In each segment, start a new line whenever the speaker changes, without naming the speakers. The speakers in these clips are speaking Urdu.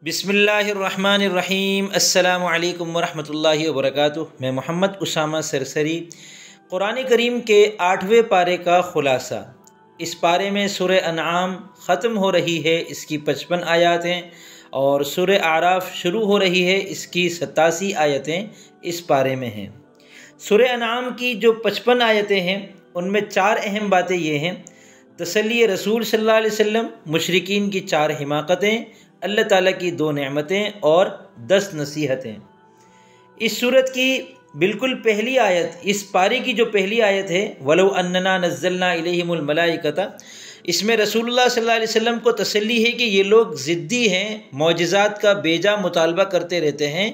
بسم اللہ الرحمن الرحیم۔ السلام علیکم ورحمۃ اللہ وبرکاتہ۔ میں محمد اسامہ سرسری۔ قرآن کریم کے 8ویں پارے کا خلاصہ۔ اس پارے میں سورہ انعام ختم ہو رہی ہے، اس کی 55 آیات ہیں، اور سورہ اعراف شروع ہو رہی ہے، اس کی 87 آیتیں اس پارے میں ہیں۔ سورہ انعام کی جو 55 آیتیں ہیں ان میں 4 اہم باتیں یہ ہیں: تسلی رسول صلی اللہ علیہ وسلم، مشرکین کی 4 حماقتیں، اللہ تعالیٰ کی 2 نعمتیں اور 10 نصیحتیں۔ اس صورت کی بالکل پہلی آیت، اس پارے کی جو پہلی آیت ہے، وَلَوْ أَنَّنَا نَزَّلْنَا إِلَيْهِمُ الْمَلَائِكَةَ، اس میں رسول اللہ صلی اللہ علیہ وسلم کو تسلی ہے کہ یہ لوگ ضدی ہیں، معجزات کا بیجا مطالبہ کرتے رہتے ہیں۔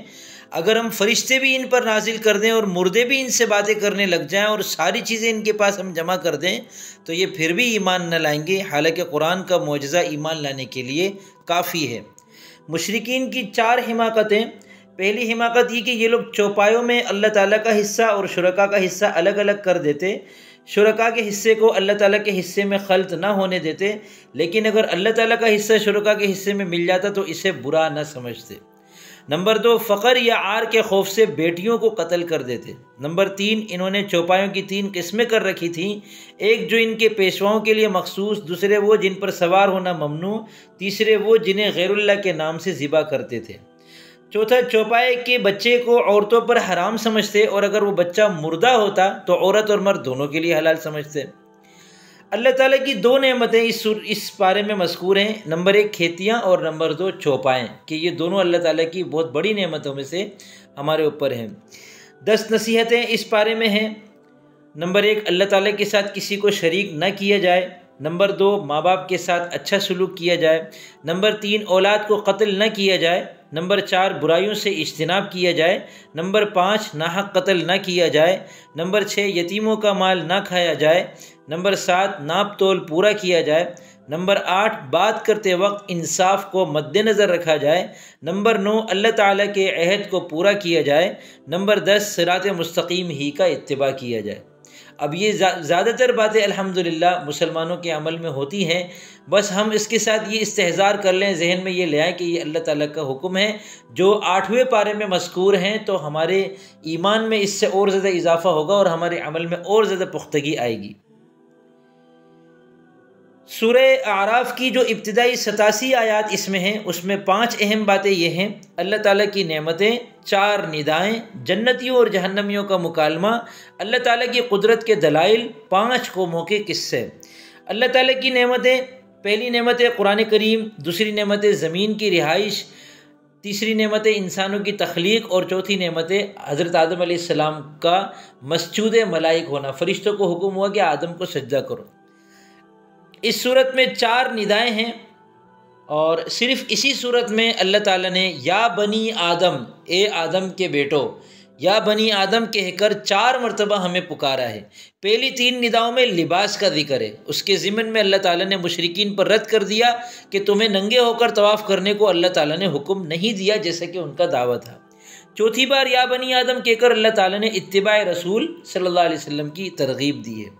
اگر ہم فرشتے بھی ان پر نازل کر دیں اور مردے بھی ان سے باتیں کرنے لگ جائیں اور ساری چیزیں ان کے پاس ہم جمع کر دیں تو یہ پھر بھی ایمان نہ لائیں گے، حالانکہ قرآن کا معجزہ ایمان لانے کے لیے کافی ہے۔ مشرکین کی 4 حماقتیں۔ پہلی حماقت یہ کہ یہ لوگ چوپایوں میں اللہ تعالیٰ کا حصہ اور شرکا کا حصہ الگ الگ کر دیتے، شرکا کے حصے کو اللہ تعالیٰ کے حصے میں خلط نہ ہونے دیتے، لیکن اگر اللہ تعالیٰ کا حصہ شرکا کے حصے میں مل جاتا تو اسے برا نہ سمجھتے۔ نمبر 2، فقر یا عار کے خوف سے بیٹیوں کو قتل کر دیتے۔ نمبر 3، انہوں نے چوپایوں کی 3 قسمیں کر رکھی تھیں، ایک جو ان کے پیشواؤں کے لیے مخصوص، دوسرے وہ جن پر سوار ہونا ممنوع، تیسرے وہ جنہیں غیر اللہ کے نام سے ذبح کرتے تھے۔ چوتھا، چوپائے کے بچے کو عورتوں پر حرام سمجھتے، اور اگر وہ بچہ مردہ ہوتا تو عورت اور مرد دونوں کے لیے حلال سمجھتے۔ اللہ تعالیٰ کی 2 نعمتیں اس پارے میں مذکور ہیں، نمبر 1 کھیتیاں اور نمبر 2 چوپائیں، کہ یہ دونوں اللہ تعالیٰ کی بہت بڑی نعمتوں میں سے ہمارے اوپر ہیں۔ 10 نصیحتیں اس پارے میں ہیں۔ نمبر 1، اللہ تعالیٰ کے ساتھ کسی کو شریک نہ کیا جائے۔ نمبر 2، ماں باپ کے ساتھ اچھا سلوک کیا جائے۔ نمبر 3، اولاد کو قتل نہ کیا جائے۔ نمبر 4، برائیوں سے اجتناب کیا جائے۔ نمبر 5، ناحق قتل نہ کیا جائے۔ نمبر 6، یتیموں کا مال نہ کھایا جائے۔ نمبر 7، ناپ تول پورا کیا جائے۔ نمبر 8، بات کرتے وقت انصاف کو مد نظر رکھا جائے۔ نمبر 9، اللہ تعالیٰ کے عہد کو پورا کیا جائے۔ نمبر 10، صراط مستقیم ہی کا اتباع کیا جائے۔ اب یہ زیادہ تر باتیں الحمدللہ مسلمانوں کے عمل میں ہوتی ہیں، بس ہم اس کے ساتھ یہ استحضار کر لیں، ذہن میں یہ لے آئیں کہ یہ اللہ تعالیٰ کا حکم ہے جو 8ویں پارے میں مذکور ہیں، تو ہمارے ایمان میں اس سے اور زیادہ اضافہ ہوگا اور ہمارے عمل میں اور زیادہ پختگی آئے گی۔ سورہ اعراف کی جو ابتدائی 87 آیات اس میں ہیں، اس میں 5 اہم باتیں یہ ہیں: اللہ تعالیٰ کی نعمتیں، 4 ندائیں، جنتیوں اور جہنمیوں کا مکالمہ، اللہ تعالیٰ کی قدرت کے دلائل، 5 قوموں کے قصے۔ اللہ تعالیٰ کی نعمتیں: پہلی نعمت قرآن کریم، دوسری نعمت زمین کی رہائش، تیسری نعمت انسانوں کی تخلیق، اور چوتھی نعمت حضرت آدم علیہ السلام کا مسجود ملائک ہونا، فرشتوں کو حکم ہوا کہ آدم کو سجدہ کرو۔ اس صورت میں 4 ندائیں ہیں، اور صرف اسی صورت میں اللہ تعالیٰ نے یا بنی آدم، اے آدم کے بیٹو، یا بنی آدم کہہ کر 4 مرتبہ ہمیں پکارا ہے۔ پہلی 3 نداؤں میں لباس کا ذکر ہے، اس کے ضمن میں اللہ تعالیٰ نے مشرکین پر رد کر دیا کہ تمہیں ننگے ہو کر طواف کرنے کو اللہ تعالیٰ نے حکم نہیں دیا جیسا کہ ان کا دعویٰ تھا۔ چوتھی بار یا بنی آدم کہہ کر اللہ تعالیٰ نے اتباع رسول صلی اللہ علیہ وسلم کی ترغیب دی ہے۔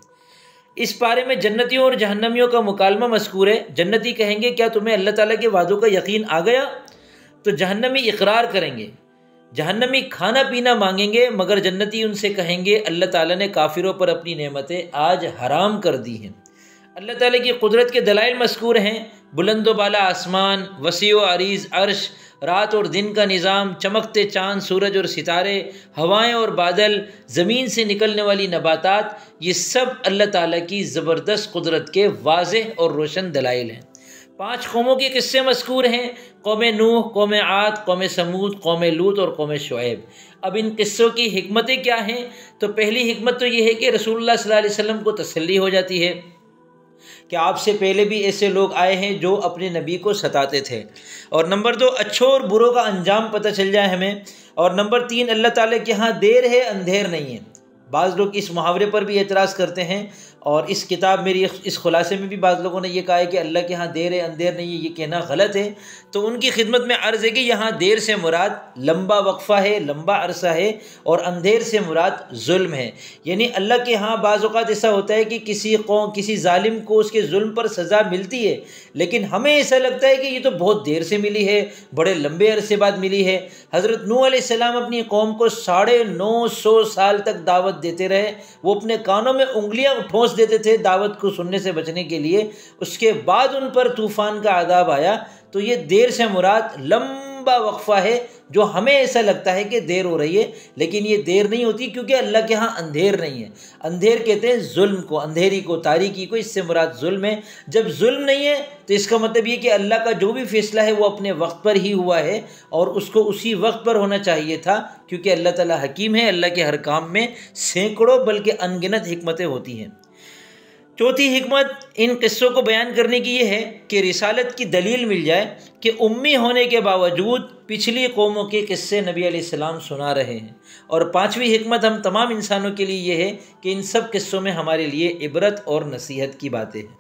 اس پارے میں جنتیوں اور جہنمیوں کا مکالمہ مذکور ہے۔ جنتی کہیں گے کیا تمہیں اللہ تعالیٰ کے وعدوں کا یقین آ گیا؟ تو جہنمی اقرار کریں گے، جہنمی کھانا پینا مانگیں گے، مگر جنتی ان سے کہیں گے اللہ تعالیٰ نے کافروں پر اپنی نعمتیں آج حرام کر دی ہیں۔ اللہ تعالیٰ کی قدرت کے دلائل مذکور ہیں: بلند و بالا آسمان، وسیع و عریض عرش، رات اور دن کا نظام، چمکتے چاند، سورج اور ستارے، ہوائیں اور بادل، زمین سے نکلنے والی نباتات، یہ سب اللہ تعالیٰ کی زبردست قدرت کے واضح اور روشن دلائل ہیں۔ 5 قوموں کے قصے مذکور ہیں: قوم نوح، قوم عاد، قوم سمود، قوم لوط اور قوم شعیب۔ اب ان قصوں کی حکمتیں کیا ہیں؟ تو پہلی حکمت تو یہ ہے کہ رسول اللہ صلی اللہ علیہ وسلم کو تسلی ہو جاتی ہے کہ آپ سے پہلے بھی ایسے لوگ آئے ہیں جو اپنے نبی کو ستاتے تھے، اور نمبر 2، اچھوں اور بروں کا انجام پتہ چل جائے ہمیں، اور نمبر 3، اللہ تعالیٰ کے ہاں دیر ہے اندھیر نہیں ہے۔ بعض لوگ اس محاورے پر بھی اعتراض کرتے ہیں، اور اس کتاب میری اس خلاصے میں بھی بعض لوگوں نے یہ کہا ہے کہ اللہ کے ہاں دیر ہے اندھیر نہیں ہے، یہ کہنا غلط ہے۔ تو ان کی خدمت میں عرض ہے کہ یہاں دیر سے مراد لمبا وقفہ ہے، لمبا عرصہ ہے، اور اندھیر سے مراد ظلم ہے۔ یعنی اللہ کے ہاں بعض اوقات ایسا ہوتا ہے کہ کسی قوم، کسی ظالم کو اس کے ظلم پر سزا ملتی ہے، لیکن ہمیں ایسا لگتا ہے کہ یہ تو بہت دیر سے ملی ہے، بڑے لمبے عرصے بعد ملی ہے۔ حضرت نوح علیہ السلام اپنی قوم کو 950 سال تک دعوت دیتے رہے، وہ اپنے کانوں میں انگلیاں ٹھونس دیتے تھے دعوت کو سننے سے بچنے کے لیے، اس کے بعد ان پر طوفان کا عذاب آیا۔ تو یہ دیر سے مراد لمبا وقفہ ہے، جو ہمیں ایسا لگتا ہے کہ دیر ہو رہی ہے، لیکن یہ دیر نہیں ہوتی، کیونکہ اللہ کے ہاں اندھیر نہیں ہے۔ اندھیر کہتے ہیں ظلم کو، اندھیری کو، تاریکی کو، اس سے مراد ظلم ہے۔ جب ظلم نہیں ہے تو اس کا مطلب یہ کہ اللہ کا جو بھی فیصلہ ہے وہ اپنے وقت پر ہی ہوا ہے، اور اس کو اسی وقت پر ہونا چاہیے تھا، کیونکہ اللہ تعالیٰ حکیم ہے، اللہ کے ہر کام میں سینکڑوں بلکہ ان گنت حکمتیں ہوتی ہیں۔ چوتھی حکمت ان قصوں کو بیان کرنے کی یہ ہے کہ رسالت کی دلیل مل جائے کہ امی ہونے کے باوجود پچھلی قوموں کے قصے نبی علیہ السلام سنا رہے ہیں۔ اور پانچویں حکمت ہم تمام انسانوں کے لیے یہ ہے کہ ان سب قصوں میں ہمارے لیے عبرت اور نصیحت کی باتیں ہیں۔